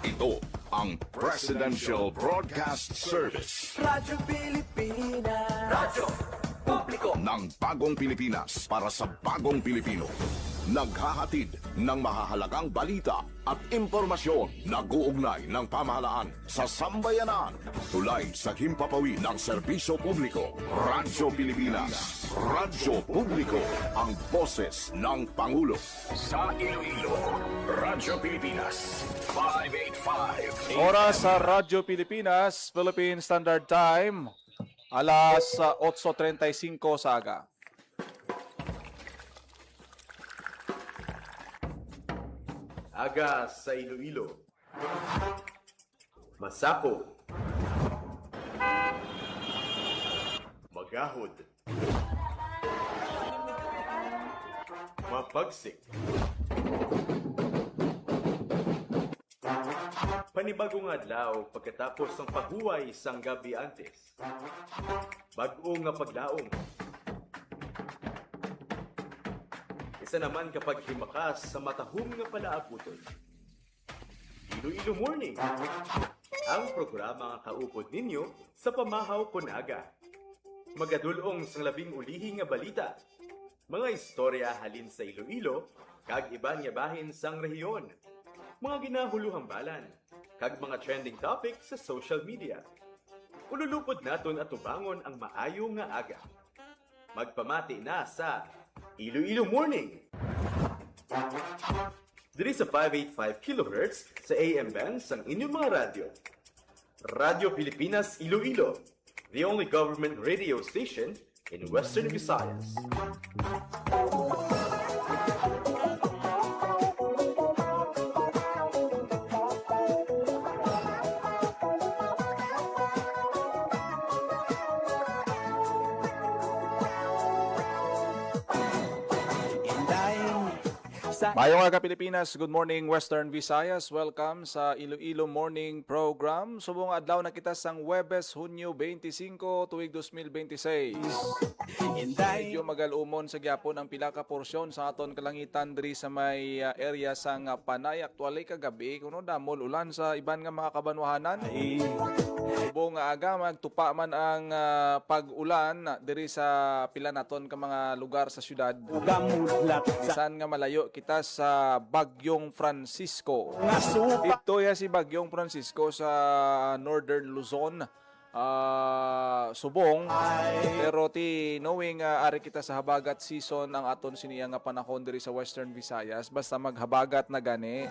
Ito ang Presidential Broadcast Service Radyo Pilipinas. Radyo Publiko. ng Bagong Pilipinas para sa Bagong Pilipino. Naghahatid ng mahahalagang balita at impormasyon na guugnay ng pamahalaan sa sambayanan. Tulay sa himpapawid ng serbisyo publiko. Radyo Pilipinas. Radyo Publiko. Ang boses ng Pangulo. Sa Iloilo, Radyo Pilipinas. 585. Oras sa Radyo Pilipinas, Philippine Standard Time, alas 8:35 sa aga. Aga sa Iloilo. Masako. Magahod. Mapagsik. Panibagong adlaw pagkatapos ng paghuway sang gabi antes. Bag-o nga paglaom. Isa naman kapag himakas sa matahong nga palaabuton. Iloilo Morning, ang programa nga kaupod ninyo sa pamahaw kunaga. Magadulong sang labing ulihi nga balita. Mga istorya halin sa Iloilo, kag iban nga bahin sang rehiyon. Mga ginahuluhang balan, kag mga trending topic sa social media. Ululupod naton at tubangon ang maayo nga aga. Magpamati na sa Iloilo Morning. Diri sa 585 kHz sa AM bands ang inyong mga radyo. Radyo Pilipinas Iloilo, the only government radio station in Western Visayas. Mayong aga Pilipinas, good morning Western Visayas. Welcome sa Iloilo Morning Program. Subong adlaw na kita sang Huwebes, Hunyo 25, tuig 2026. Medyo magalumon sa gyapon ang pila ka porsyon sa aton kalangitan diri sa may area sang Panay. Aktually kagabi kuno damol ulan sa iban nga mga kabanwahanan. Subong aga magtupa man ang pag-ulan diri sa pila naton ka mga lugar sa syudad. Bisan nga malayo kita sa Bagyong Francisco. Ito ya si Bagyong Francisco sa Northern Luzon. Subong, pero ti knowing ari kita sa habagat season ang aton siniya nga panahon diri sa Western Visayas, basta maghabagat na gani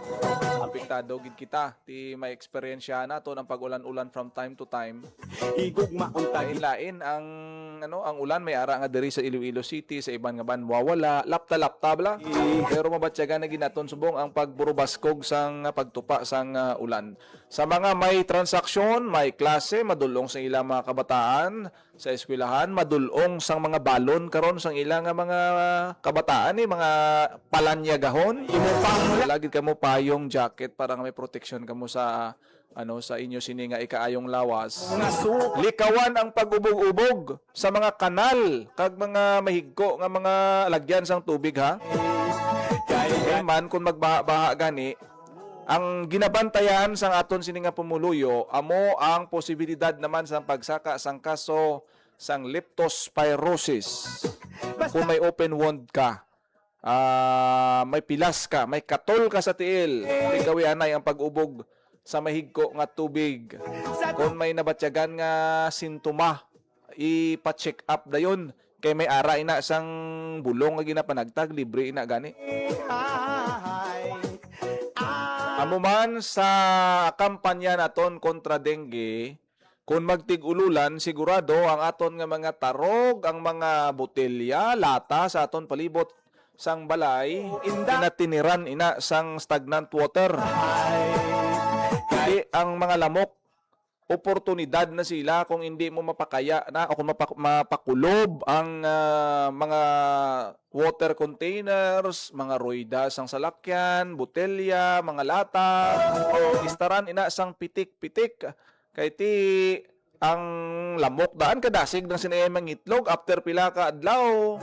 apektado gid kita ti may eksperyensya naton ang pag-ulan-ulan from time to time. Lain ang ang ulan may ara nga diri sa Iloilo City, sa iban nga banwawala lapta-lapta bla, pero mabatyagan na ginaton subong ang pagburubaskog sang pagtupa sang ulan sa mga may transaksyon, may klase madulong sa ilang mga kabataan sa eskwelahan, madulong sang mga balon karon sang ilang mga kabataan mga palanyagahon. Lagi kamo payong jacket para may protection kamo sa sa inyo sini nga ikaayong lawas. Likawan ang pag-ubog-ubog sa mga kanal kag mga mahigko nga mga lagyan sang tubig ha. Kaya man kung magbaha gani, ang ginabantayan sang aton sini nga pumuluyo amo ang posibilidad naman sang pagsaka sang kaso sang leptospirosis. Kung may open wound ka, may pilas ka, may katol ka sa tiil, ikaw anay ang pag-ubog sa mahigko nga tubig. Kung may nabatyagan nga sintoma, ipa-check up dayon kay may ara ina sang bulong nga ginapanagtag, libre ina gani. Amo man sa kampanya naton kontra dengue, kung magtig-ululan, sigurado ang aton nga mga tarog, ang mga botelya, lata sa aton palibot sang balay, tinatiniran ina sang stagnant water. Hindi ang mga lamok, oportunidad na sila kung hindi mo mapakaya na o kung mapakulob ang mga water containers, mga roidas ang salakyan, botelya, mga lata, istaran ina sang pitik-pitik. Kay ti ang lamok daan kadasig ng sinayamang itlog after pila ka adlaw.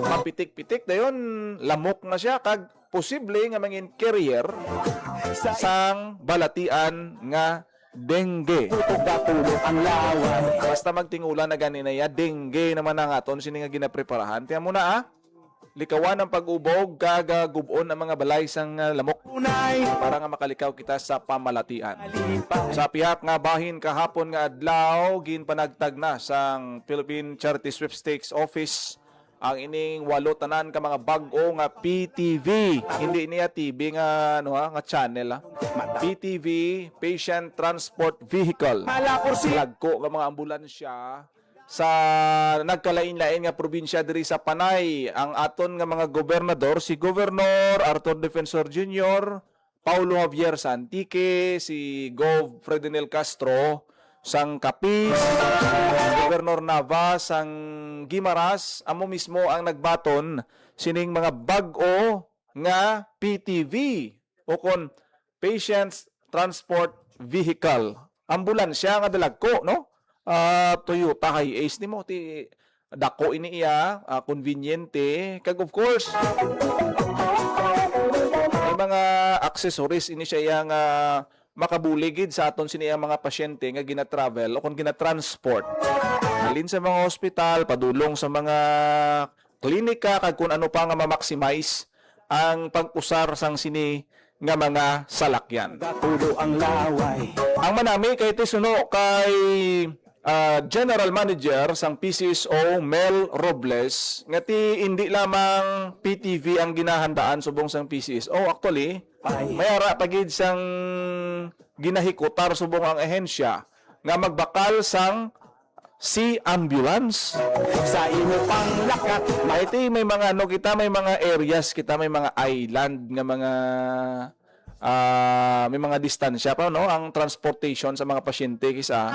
Mapitik-pitik dayon lamok na siya kag posible nga mangin carrier sang balatian nga dengue. Basta magtingulan na ganina ya, dengue naman ang aton sini nga ginapreparahan. Tiyan mo na likawan ang pag-ubog, gagagubon ang mga balay sang lamok para nga makalikaw kita sa pamalatian. Sa pihak nga bahin kahapon nga adlaw, ginpanagtag na sang Philippine Charity Sweepstakes Office ang ining walo tanan ka mga bag-o nga PTV. Hindi niya TV nga nga channel PTV, Patient Transport Vehicle. Lagko nga mga ambulansya sa nagkalain-lain nga probinsya diri sa Panay. Ang aton nga mga gobernador, si Governor Arthur Defensor Jr., Paulo Javier Santique, si Gov. Fredinel Castro, sang Capiz, Governor Navas, sang Guimaras, amo mismo ang nagbaton sining mga bag-o nga PTV o kon Patients Transport Vehicle. Ambulansya nga dalagko, no? Toyota Hiace nimo ti dako ini iya, conveniente, kag of course may mga accessories ini siya yang makabuligid sa aton sini ang mga pasyente nga gina-travel o kung gina-transport. Halin sa mga ospital, padulong sa mga klinika, kag kung ano pa nga ma-maximize ang pag-usar sang sini nga mga salakyan. Ang manami kay tisuno kay General Manager sang PCSO Mel Robles nga ti hindi lamang PTV ang ginahandaan subong sang PCSO. Actually, mayara pagid sang ginahikutar subong ang ehensya nga magbakal sang Sea Ambulance sa imo pang lakat. May mga kita may mga areas, kita may mga island nga mga may mga distansya pa ang transportation sa mga pasyente kisa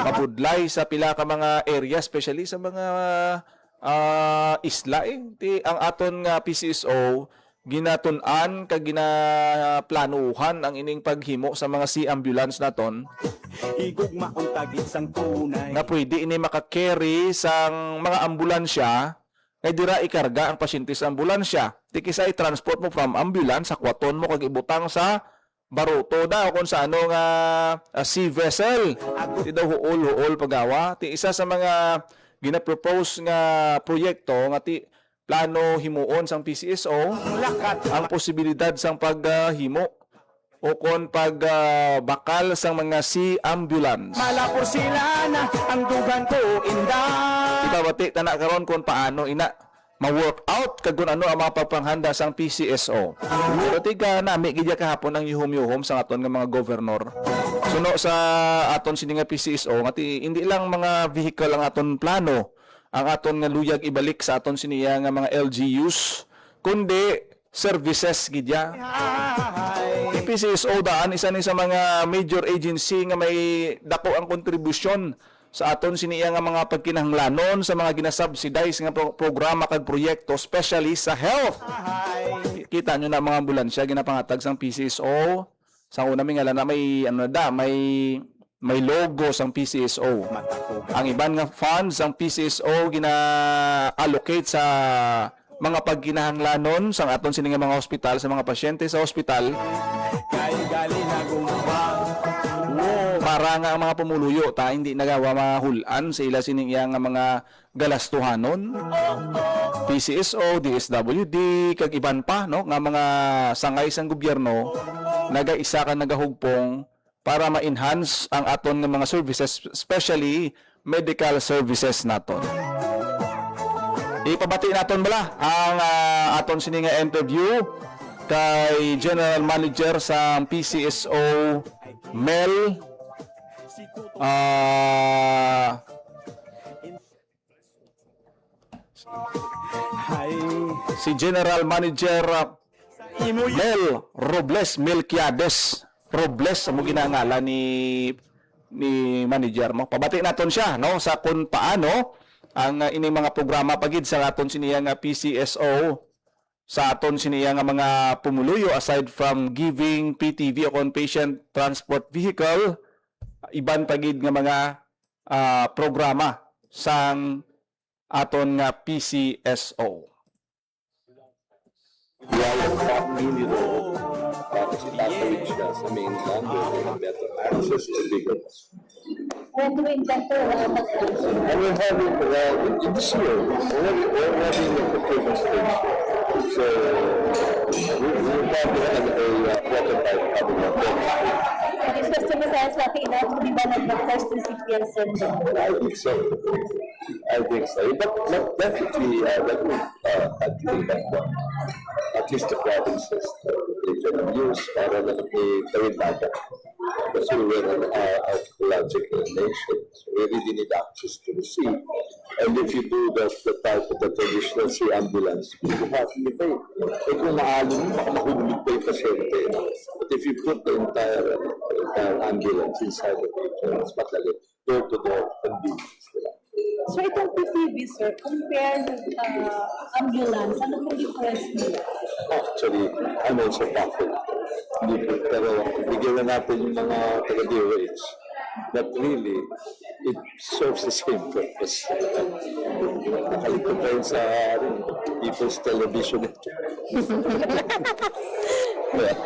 mapudlay sa pila ka mga area, especially sa mga isla ang aton nga PCSO ginatun-an kag ginaplanuhan ang ining paghimo sa mga sea ambulance naton nga pwede ini makakarry sang mga ambulansya kay dira ikarga ang pasyente sa ambulansya. Ti kisa i-transport mo from ambulance sa kwaton mo kag ibutang sa baruto o kung sa ano nga sea vessel. Ti daw huol pagawa. Ti isa sa mga gina-propose nga proyekto nga ti plano himuon sang PCSO ang posibilidad sang paghimo o kon bakal sang mga sea ambulance. Malapor sila na ang dugan ko inday. Ibabati tana karon kung paano ina ma-work out kag kung ano ang mga papanghanda sang PCSO. Pero tiga nami gidya kahapon ang yuhom-yuhom sa aton nga mga governor. Suno sa aton sini nga PCSO nga hindi lang mga vehicle ang aton plano ang aton nga luyag ibalik sa aton siniya nga mga LGUs kundi services gidya. PCSO daan isa ni sa mga major agency nga may dako ang kontribusyon sa aton siniya nga mga pagkinahanglanon sa mga ginasubsidize nga programa kag proyekto especially sa health. Kita nyo na mga ambulansya ginapangatag sang PCSO. Sa una mi nga na may logo sang PCSO. Ang iban nga funds ang PCSO gina-allocate sa mga pagkinahanglanon sa aton sini nga mga ospital sa mga pasyente sa ospital. Para nga ang mga pumuluyo hindi nagawa mahulan sa ila sining nga mga galastuhanon. PCSO, DSWD, kag iban pa nga mga sangay sang gobyerno nagaisa ka nagahugpong para ma-enhance ang aton nga mga services, especially medical services naton. Ipabati naton bala ang aton sini nga interview kay General Manager sa PCSO Mel si General Manager Mel Robles Melquiades Robles mo ginangala ni manager mo. Pabati naton siya sa kung paano ang ining mga programa pagid sa aton siniya nga PCSO sa aton siniya nga mga pumuluyo aside from giving PTV o patient transport vehicle iban pagid nga mga programa sang aton nga PCSO. While family role, tapos itatawid siya sa mainland where they have better access to bigger hospitals. When do we intend to roll out the And we're having, in this year, already in the procurement stage. So, we're probably having a prototype coming up. This Western Visayas lucky enough to be one of the first recipients in the I think so. I think so. But definitely, that will activate that at least the provinces they can use para lang i-tawid natin. Kasi we're an archaeological nation. So we really need access to the sea. And if you do the type of the traditional sea ambulance, you have to pay. Eh kung maalon mo, baka mahulog pa yung pasyente. But if you put the entire ambulance inside the vehicle, it's madali. Door-to-door convenience. So itong PPV, sir, compared with ambulance, ano pong difference nila? Actually, I'm also baffled. Pero bigyan na natin yung mga taga-DOH. But really, it serves the same purpose. Nakalikot pa yun sa People's Television. Yeah.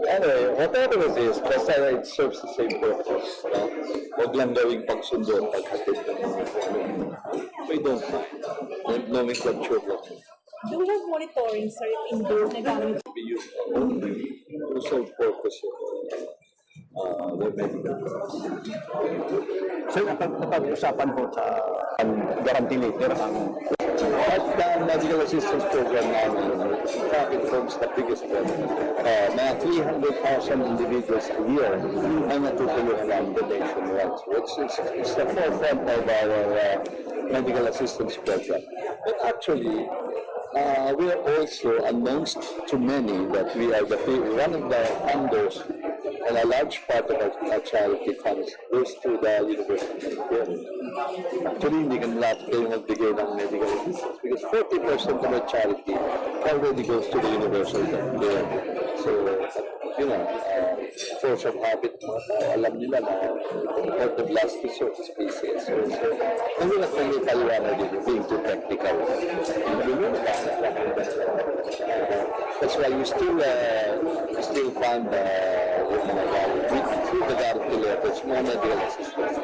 Anyway, whatever it is, basta it serves the same purpose. No? Huwag lang gawing pagsundo, paghatid ng mga we don't mind. Nomenclature lang. Do we have monitoring, sir, if indoors na gamit? Be used only for sole purpose of the medical. So, napag-usapan po sa guarantee later ang At the medical assistance program namin, it forms the biggest one. Mga 300,000 individuals a year ang natutulungan namin the nationwide. So it's the forefront of our medical assistance program. But actually, we are also announced to many that we are one of the funders, and a large part of our charity funds goes to the University of Pierre. Actually, hindi ka lahat kayo magbigay ng medical assistance because 40% of our charity already goes to the University of Pierre. So, force of habit, alam nila na for the last resort is PCS. So, hindi na tayo paliwanag din, being too technical. That's why we still fund yung mga guarantee, through the guarantee letters, mga medical assistance.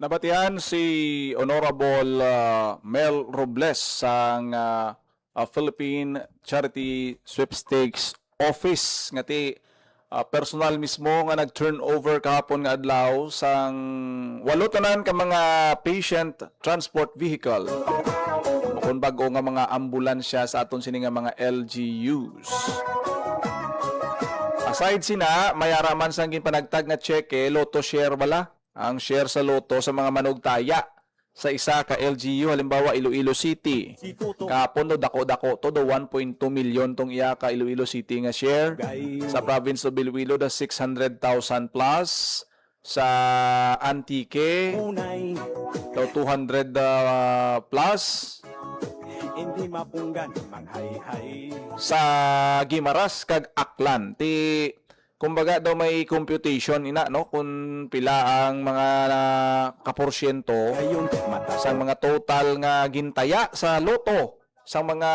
Nabatian si Honorable Mel Robles sang Philippine Charity Sweepstakes Office ngati personal mismo nga nag-turnover kahapon nga adlaw sang walo tanan ka mga patient transport vehicle kung bago nga mga ambulansya sa aton sini nga mga LGUs. Aside sina, mayaraman sang ginpanagtag nga cheque, Lotto share bala. Ang share sa Lotto sa mga manugtaya sa isa ka LGU, halimbawa Iloilo City. Kahapon no dako-dako to do 1.2 million tong iya ka Iloilo City nga share. Sa province of Iloilo da 600,000 plus. Sa Antique daw 200 plus. hindi mapunggan manghayhay. Sa Gimaras kag Aklan ti kumbaga daw may computation ina no kung pila ang mga kaporsyento sa mga total nga gintaya sa Lotto sa mga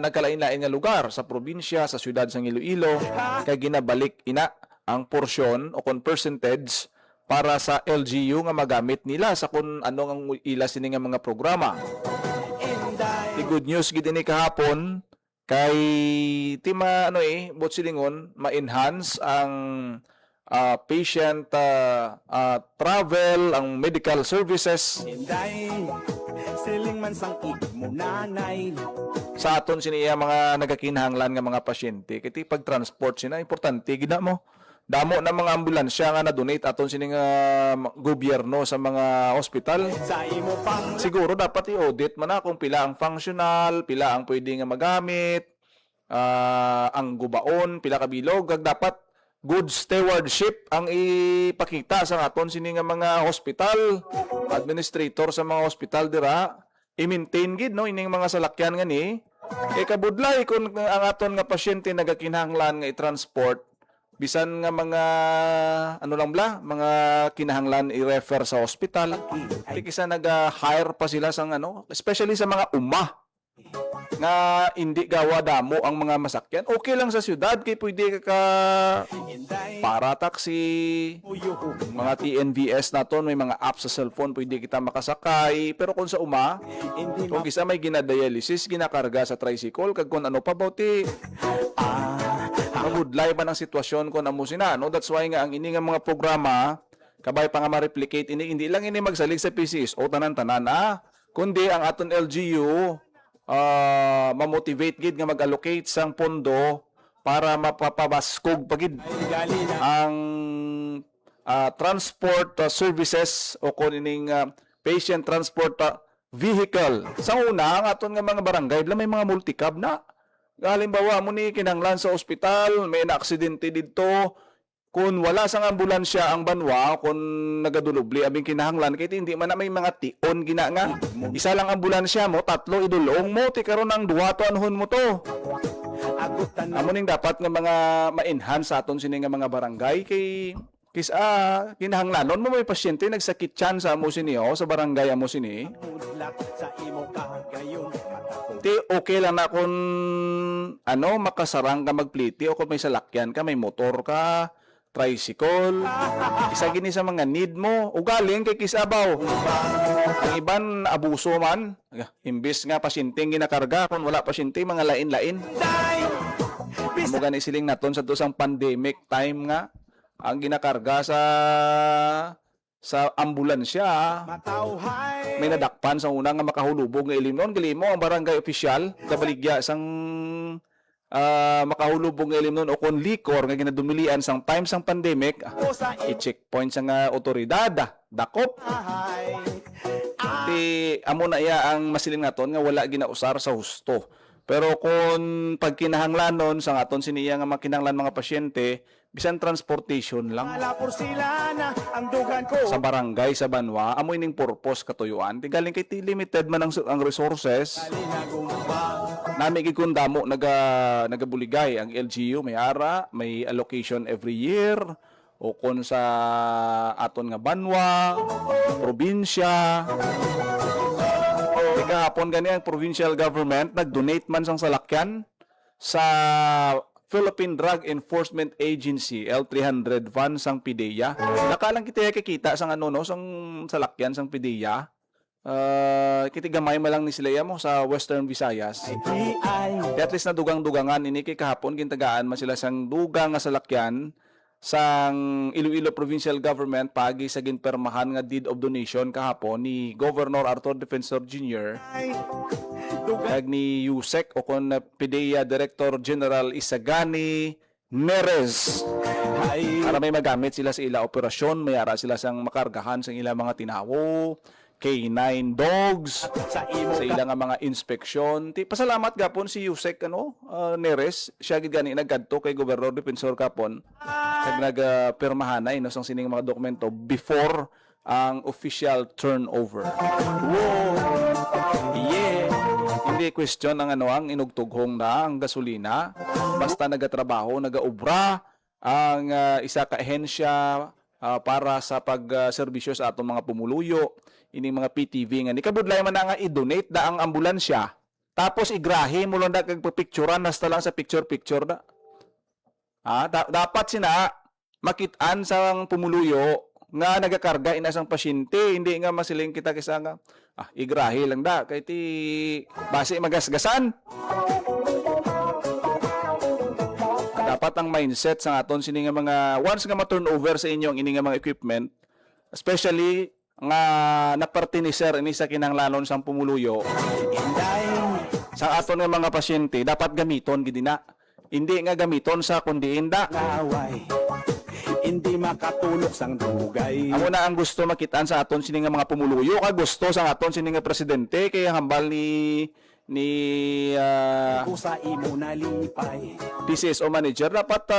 nagkalain-lain nga lugar sa probinsya sa siyudad sang Iloilo kay ginabalik ina ang porsyon o kung percentage para sa LGU nga magamit nila sa kung ano ang ila sini nga mga programa. The good news gid ini kahapon kay tima bot silingon ma-enhance ang patient travel, ang medical services Siling man sang mo nanay. sa aton siniya mga nagakinahanglan nga mga pasyente. Kiti pag-transport sina importante gid mo. Damo na mga ambulansya nga na-donate aton sini nga gobyerno sa mga ospital. Sa imo pang Siguro dapat i-audit man na kung pila ang functional, pila ang pwede nga magamit, ang gubaon, pila ka bilog, kag dapat good stewardship ang ipakita sa aton sini nga mga hospital, administrator sa mga hospital dira, i-maintain gid no ining mga salakyan nga ni. Kabudlay kung ang aton nga pasyente nagakinahanglan nga i-transport bisan nga mga mga kinahanglan i-refer sa hospital. Kisa nag-hire pa sila sang especially sa mga nga hindi gawa damo ang mga masakyan. Okay lang sa syudad kay pwede ka para taxi, mga TNVS naton, may mga apps sa cellphone pwede kita makasakay. Pero kung sa uma, kung isa may ginadialysis, ginakarga sa tricycle, kag kung ano pa bauti, magudlay pa ng sitwasyon kung amo sina. No? That's why nga ang ini nga mga programa, kabay pa nga ma-replicate ini, hindi lang ini magsalig sa PCS o tanan-tanan kundi ang aton LGU ma-motivate gid nga mag-allocate sang pondo para mapapabaskog pagid ang transport services o kuning patient transport vehicle. Sa una, ang aton nga mga barangay, may mga multicab na. Halimbawa mo ni kinahanglan sa ospital, may na-aksidente dito, kung wala sang ambulansya ang banwa, kung nagadulubli abing kinahanglan, kaya hindi man na may mga tion gina nga. Isa lang ambulansya mo, 3 idulong mo, ti karon ang 2 to anhon mo to. Amo ning dapat nga mga ma-enhance aton sini nga mga barangay kay kinahanglanon mo may pasyente nagsakit tiyan sa amo sini sa barangay amo sini. Ti okay lang na kung makasarang ka magpliti o kung may salakyan ka, may motor ka, tricycle, isa gini sa mga need mo. Ugaling kay kisabaw. Ang iban abuso man, imbis nga pasyenteng ginakarga, kung wala pasyente, mga lain-lain. Amo gani siling naton sa dosang pandemic time nga, ang ginakarga sa ambulansya, may nadakpan sa una nga makahulubog nga ilimnon. Galimo ang barangay official, kabaligya sang makahulubog nga ilimnon o kung likor nga ginadumilian sang time sang pandemic, i-checkpoint sa nga otoridad, dakop. Amo na iya ang masiling naton nga wala ginausar sa husto. Pero kung pagkinahanglanon sa aton siniya nga makinahanglan mga pasyente, bisan transportation lang sa barangay, sa banwa, amoy ning purpose katuyuan. Galing kay limited man ang resources. Nami gikundamo nagabuligay ang LGU, may ara, may allocation every year o kon sa aton nga banwa, probinsya. Kahapon gani ang provincial government nag-donate man sang salakyan sa Philippine Drug Enforcement Agency L300 van sang PIDEA. Nakalang kita kikita sang sang salakyan sang PIDEA. Kitigamay malang ni sila mo sa Western Visayas. At least na dugang-dugangan ini kay kahapon gintagaan man sila sang dugang nga salakyan sang Iloilo Provincial Government pagi sa ginpermahan nga deed of donation kahapon ni Governor Arthur Defensor Jr. kag ni Yusek o kon PIDEA Director General Isagani Neres para may magamit sila sa ila operasyon, may ara sila sang makargahan sa ila mga tinawo, K9 dogs sa ilang mga inspeksyon. Pasalamat gapon si Yusek Neres, siya gid gani nagkadto kay Gobernador Defensor kapon kag nagpirmahanay sang sining mga dokumento before ang official turnover. Hindi question ang ang inugtughong na ang gasolina, basta nagatrabaho, nagaobra ang isa ka ahensya para sa pagserbisyo sa atong mga pumuluyo, ini mga PTV nga ni kabudlay man nga i-donate da ang ambulansya, tapos igrahe mo lang da kag picturean nasta lang sa picture da. Dapat sina makitaan sang pumuluyo nga nagakarga inasang pasyente, hindi nga masiling kita kisa nga igrahe lang da kay ti base magasgasan. Dapat ang mindset sa aton sini nga mga once nga ma-turnover sa inyo ang ini nga mga equipment, especially nga napartiniser ini sa kinahanglanon sang pumuluyo sa aton nga mga pasyente, dapat gamiton gid na. Hindi nga gamiton sa kundi inda. Hindi makatulog sang dugay. Amo na ang gusto makitaan sa aton sini nga mga pumuluyo, gusto sa aton sini nga presidente kay hambal ni Kusa imo nalipay. PCSO manager dapat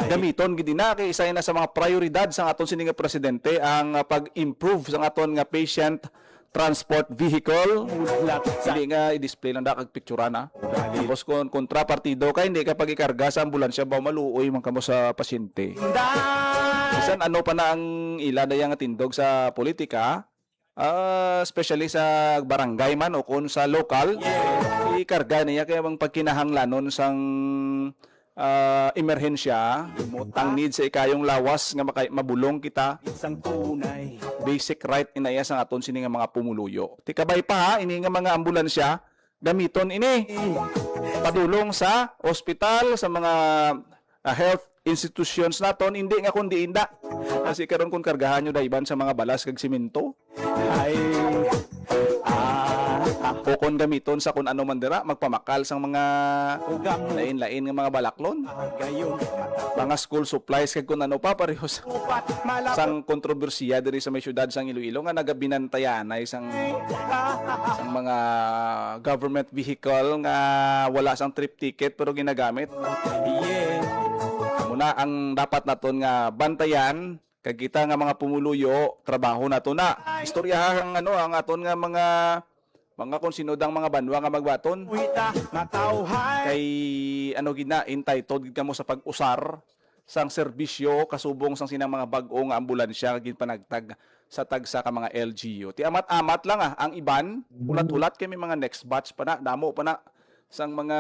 gamiton gid na kay isa na sa mga prioridad sa aton sini nga presidente ang pag-improve sa aton nga patient transport vehicle. Hindi nga i-display lang da kag picture na. Tapos kung kontrapartido ka, hindi ka pagikarga sa ambulansya ba maluoy man kamo sa pasyente. Bisan pa na ang ila daya nga tindog sa politika, especially sa barangay man o kung sa local, ikarga niya kaya bang pagkinahanglanon sang emerhensya, mutang need sa ikayong lawas nga mabulong kita. Isang tunay. Basic right inaya sa aton sini nga mga pumuluyo. Ti kabay pa ha, ini nga mga ambulansya gamiton ini padulong sa ospital, sa mga health institutions naton, hindi nga kundi inda. Kasi karon kung kargahan nyo daiban sa mga balas kag simento, Ay, o kung gamiton sa kung ano man dira, magpamakal sang mga ugam lain-lain nga mga balaklon, gayon. mga school supplies kag kung ano pa parehos. Upat malapot. Sang kontrobersiya diri sa may syudad sang Iloilo nga nagabinantayanay sang mga government vehicle nga wala sang trip ticket pero ginagamit. Yeah. Muna ang dapat naton nga bantayan kag kita nga mga pumuluyo, trabaho nato na. Istoryahan ang aton nga mga kung sinodang mga banwa nga magbaton Wita, matauhan. kay gina entitled gid kamo sa pag-usar sang serbisyo kasubong sang sinang mga bag-o nga ambulansya gid panagtag sa tagsa ka mga LGU. Ti amat-amat lang ang iban, ulat-ulat kay may mga next batch pa na, damo pa na sang mga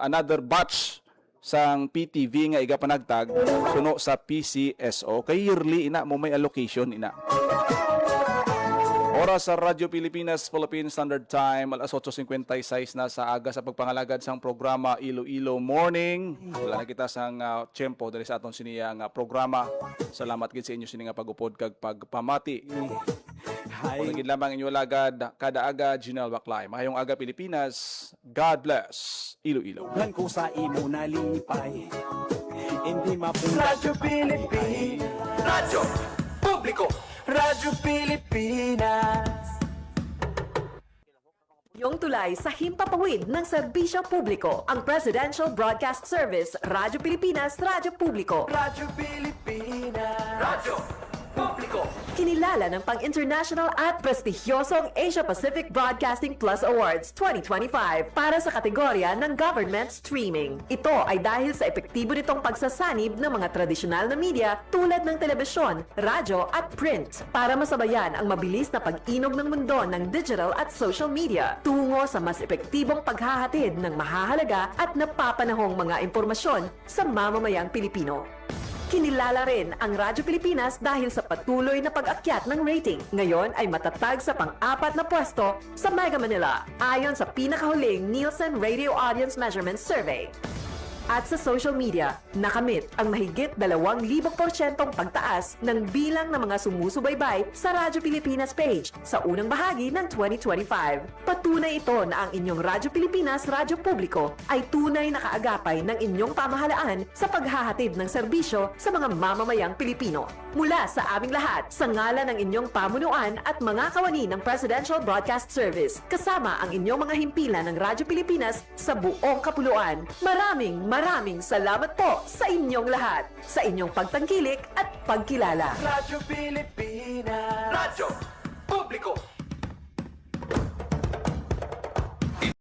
another batch sang PTV nga iga panagtag suno sa PCSO kay yearly ina mo may allocation ina. Oras sa Radyo Pilipinas, Philippine Standard Time, alas 8:56 na sa aga sa pagpangalagad sang programa Iloilo Morning. Wala na kita sang tiyempo dali sa aton siniya nga programa. Salamat gid sa inyo sini nga pagupod kag pagpamati. Kung naging lamang inyo lagad, kada aga, Ginal Baclay. Mahayong aga Pilipinas, God bless Iloilo. Lan ko sa imo nalipay. Hindi mapunta. Radyo Pilipinas. Radyo Publiko. Radyo Pilipinas. Yung tulay sa himpapawid ng serbisyo publiko, ang Presidential Broadcast Service, Radyo Pilipinas, Radyo Publiko. Radyo Pilipinas. Radyo Publiko. Kinilala ng pang-international at prestigyosong Asia Pacific Broadcasting Plus Awards 2025 para sa kategorya ng Government Streaming. Ito ay dahil sa epektibo nitong pagsasanib ng mga tradisyonal na media tulad ng telebisyon, radyo at print para masabayan ang mabilis na pag-inog ng mundo ng digital at social media tungo sa mas epektibong paghahatid ng mahahalaga at napapanahong mga impormasyon sa mamamayang Pilipino. Kinilala rin ang Radyo Pilipinas dahil sa patuloy na pag-akyat ng rating. Ngayon ay matatag sa pang-apat na pwesto sa Mega Manila ayon sa pinakahuling Nielsen Radio Audience Measurement Survey. At sa social media, nakamit ang mahigit 2,000% pagtaas ng bilang ng mga sumusubaybay sa Radyo Pilipinas page sa unang bahagi ng 2025. Patunay ito na ang inyong Radyo Pilipinas Radyo Publiko ay tunay na kaagapay ng inyong pamahalaan sa paghahatid ng serbisyo sa mga mamamayang Pilipino. Mula sa aming lahat, sa ngalan ng inyong pamunuan at mga kawani ng Presidential Broadcast Service, kasama ang inyong mga himpilan ng Radyo Pilipinas sa buong kapuluan. Maraming salamat po sa inyong lahat, sa inyong pagtangkilik at pagkilala. Radyo Pilipinas. Radyo Publiko.